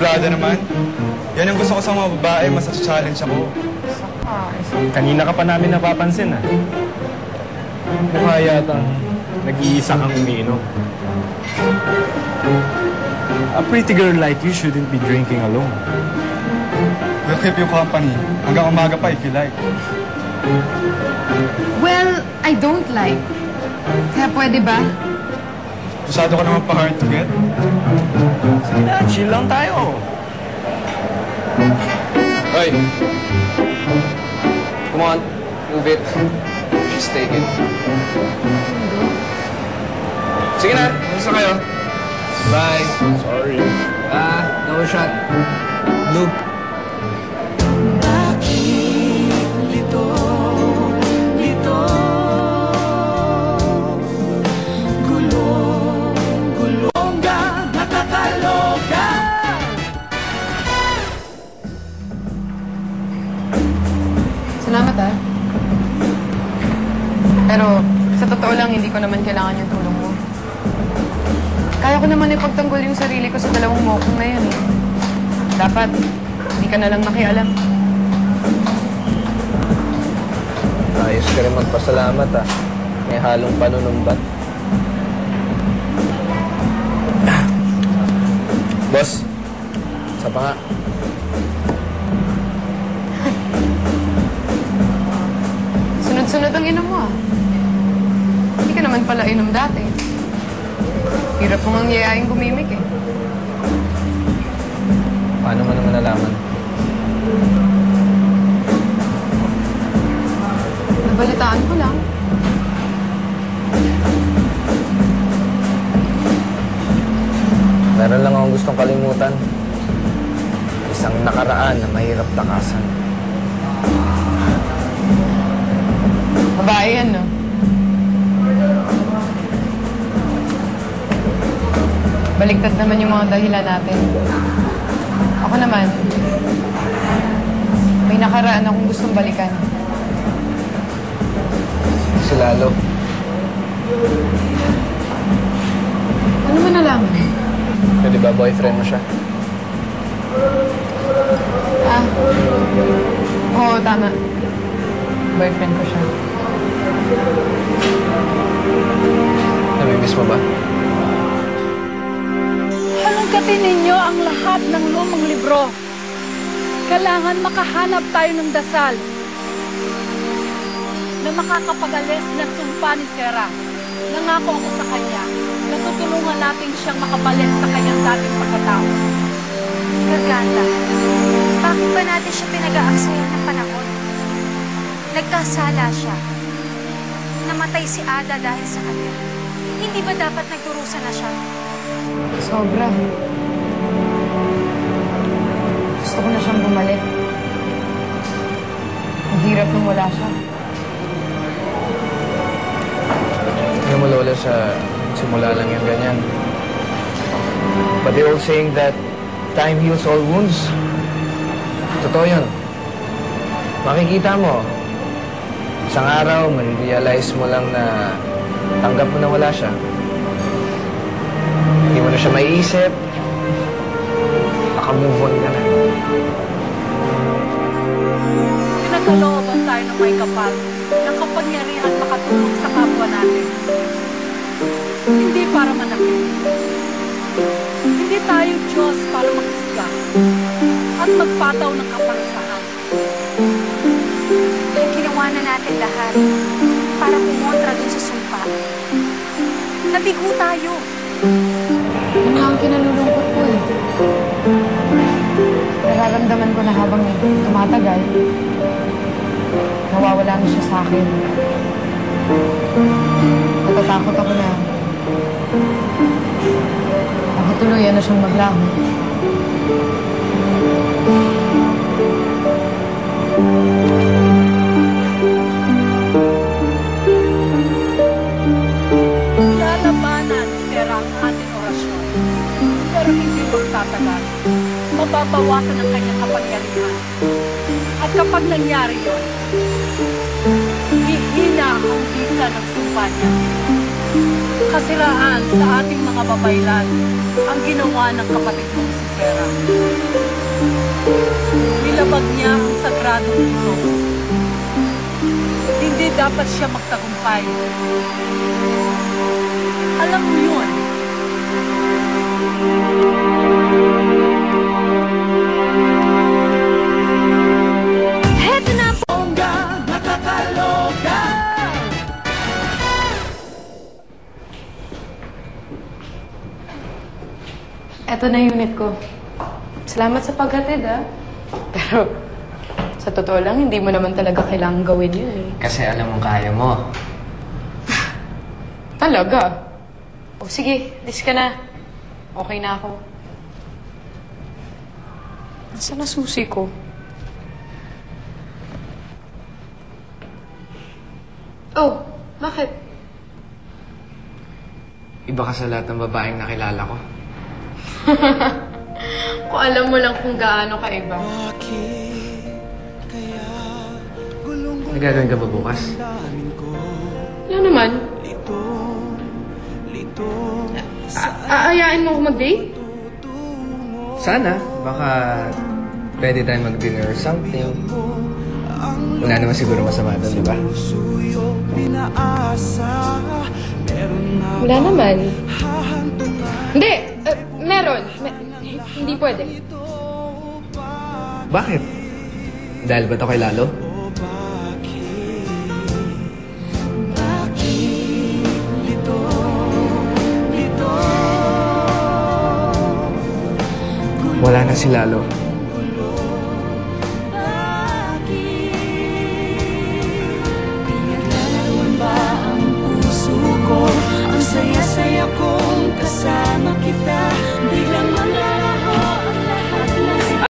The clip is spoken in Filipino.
suplada naman. Yan ang gusto ko sa mga babae, mas challenge ako. Kanina ka pa namin napapansin, ah. Mukha yatang nag-iisa kang umiinom. A pretty girl like you shouldn't be drinking alone. We'll keep you company. Hanggang umaga pa if you like. Well, I don't like. Kaya pwede ba? Masyado ka naman pa hard to get. Sige na, chill lang tayo. Hoy! Come on, move it. Just take it. Sige na, gusto kayo. Bye. Sorry. No shot. Blue. Salamat, ah. Pero, sa totoo lang, hindi ko naman kailangan yung tulong mo. Kaya ko naman ipagtanggol yung sarili ko sa dalawang mokong na yan, eh. Dapat, hindi ka na lang nakialam. Ayos ka rin magpasalamat, ah. May halong panunumbat. Boss, isa pa nga. Sunod-sunod ang inom mo, ah. Hindi ka naman pala inom dati. Hirap mo ngang yayain gumimik, eh. Paano mo naman nalaman? Nabalitaan ko lang. Meron lang akong gustong kalimutan. Isang nakaraan na mahirap takasan. Babae yan, no? Baliktad naman yung mga dahilan natin. Ako naman, may nakaraan akong gustong balikan. Si Lalo. Ano mo nalaman? Pwede ba boyfriend mo siya? Ah, oo, tama. Boyfriend ko siya. Namimiss mo ba? Halongkatin ninyo ang lahat ng lumang libro. Kailangan makahanap tayo ng dasal na makakapag-alis ng sumpa ni Sarah. Nangako ako sa kanya na tutulungan natin siyang makapalit sa kanyang dating pagkatao. Gaganda, bakit ba natin siya pinag-aaksayan ng panahon? Nagkasala siya. Namatay si Ada dahil sa kanya. Hindi ba dapat nagdurusa na siya? Sobra. Gusto ko na siyang bumalik. Ang hirap nung wala siya. Hindi mo lola sa simula lang yung ganyan. But the old saying that time heals all wounds. Totoo yun. Makikita mo, isang araw, marirealize mo lang na tanggap mo na wala siya. Hindi mo na siya maiisip. Naka-move on ka na. Pinagkalooban tayo ng may kapal ng kapangyarihan makatulong sa kapwa natin. Hindi para manakit. Hindi tayo Diyos para makisga at magpataw ng kaparusahan. Ginawa na natin lahat para kumontra dun sa sumpa. Nabigo tayo. Yun nga ang kinalulungkot ko, eh. Nararamdaman ko na habang tumatagal, nawawala na siya sa akin. Natatakot ako na makatuluyan na siyang maglaho. Lalabanan ni Sarah ang ating orasyon. Pero hindi magtatagal. Mababawasan ang kanyang kapangyarihan. At kapag nangyari yun, hihina ang bisa ng sumpa niya. Kasiraan sa ating mga babaylan ang ginawa ng kapatid mong si Sarah. Nilabag niya ang sagradong Diyos. Hindi dapat siya magtagumpay. Alam mo yun. Heto na po! Eto na unit ko. Salamat sa paghatid, ah. Pero, sa totoo lang, hindi mo naman talaga kailangan gawin yun, eh. Kasi alam mong kaya mo. Talaga? O sige, dis ka na. Okay na ako. Nasaan na susi ko? Oh, bakit? Iba ka sa lahat ng babaeng nakilala ko. Kung alam mo lang kung gaano kaiba. Nagagawin ka ba bukas? Wala naman. Aayain mo ako mag-date? Sana. Baka pwede tayo mag-dinner or something. Wala naman siguro masama doon, di ba? Wala naman. Hindi! Meron. Hindi pwede. Bakit? Dahil ba ito kay Lalo? Wala na si Lalo.